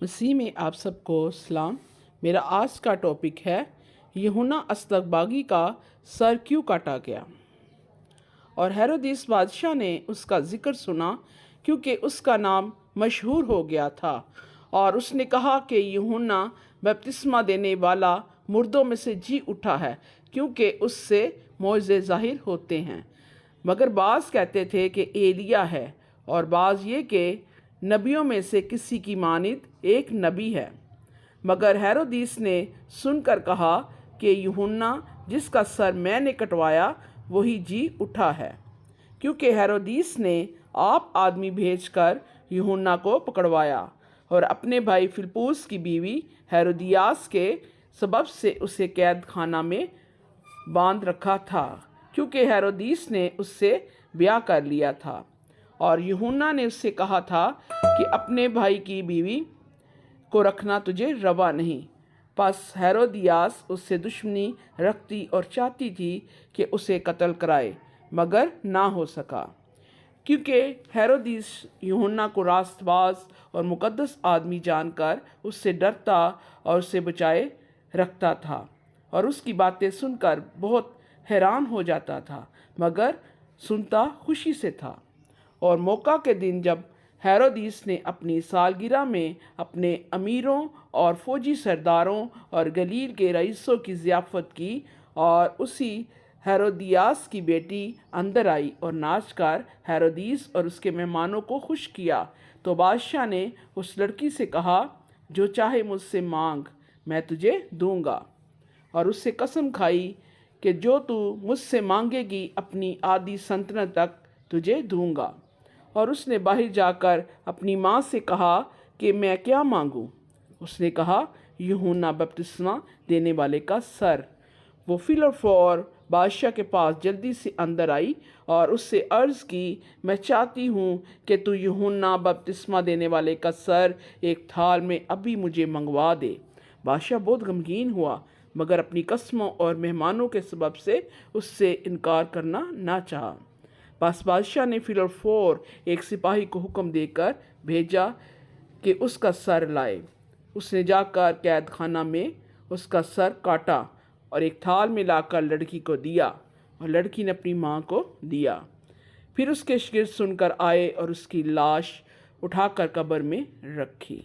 مسیح میں آپ سب کو سلام۔ میرا آج کا ٹاپک ہے یوحنا اسلق باغی کا سر کیوں کاٹا گیا۔ اور ہیرودیس بادشاہ نے اس کا ذکر سنا کیونکہ اس کا نام مشہور ہو گیا تھا، اور اس نے کہا کہ یوحنا بپتسمہ دینے والا مردوں میں سے جی اٹھا ہے، کیونکہ اس سے معجزے ظاہر ہوتے ہیں۔ مگر بعض کہتے تھے کہ ایلیا ہے، اور بعض یہ کہ نبیوں میں سے کسی کی مانند ایک نبی ہے۔ مگر ہیرودیس نے سن کر کہا کہ یوحنا جس کا سر میں نے کٹوایا وہی جی اٹھا ہے، کیونکہ ہیرودیس نے آپ آدمی بھیج کر یوحنا کو پکڑوایا اور اپنے بھائی فلپوس کی بیوی ہیرودیاس کے سبب سے اسے قید خانہ میں باندھ رکھا تھا، کیونکہ ہیرودیس نے اس سے بیاہ کر لیا تھا، اور یوحنا نے اس سے کہا تھا کہ اپنے بھائی کی بیوی کو رکھنا تجھے روا نہیں۔ پس ہیرودیاس اس سے دشمنی رکھتی اور چاہتی تھی کہ اسے قتل کرائے، مگر نہ ہو سکا، کیونکہ ہیرودیس یوحنا کو راست باز اور مقدس آدمی جان کر اس سے ڈرتا اور اسے بچائے رکھتا تھا، اور اس کی باتیں سن کر بہت حیران ہو جاتا تھا، مگر سنتا خوشی سے تھا۔ اور موقع کے دن جب ہیرودیس نے اپنی سالگرہ میں اپنے امیروں اور فوجی سرداروں اور گلیل کے رئیسوں کی ضیافت کی، اور اسی ہیرودیاس کی بیٹی اندر آئی اور ناچ کر ہیرودیس اور اس کے مہمانوں کو خوش کیا، تو بادشاہ نے اس لڑکی سے کہا، جو چاہے مجھ سے مانگ، میں تجھے دوں گا، اور اس سے قسم کھائی کہ جو تو مجھ سے مانگے گی اپنی آدھی سلطنت تک تجھے دوں گا۔ اور اس نے باہر جا کر اپنی ماں سے کہا کہ میں کیا مانگوں؟ اس نے کہا، یوحنا بپتسمہ دینے والے کا سر۔ وہ فل اور فور بادشاہ کے پاس جلدی سے اندر آئی اور اس سے عرض کی، میں چاہتی ہوں کہ تو یوحنا بپتسمہ دینے والے کا سر ایک تھال میں ابھی مجھے منگوا دے۔ بادشاہ بہت غمگین ہوا، مگر اپنی قسموں اور مہمانوں کے سبب سے اس سے انکار کرنا نہ چاہا۔ بس بادشاہ نے فل اور فور ایک سپاہی کو حکم دے کر بھیجا کہ اس کا سر لائے۔ اس نے جا کر قید خانہ میں اس کا سر کاٹا اور ایک تھال میں لا کر لڑکی کو دیا، اور لڑکی نے اپنی ماں کو دیا۔ پھر اس کے شاگرد سن کر آئے اور اس کی لاش اٹھا کر قبر میں رکھی۔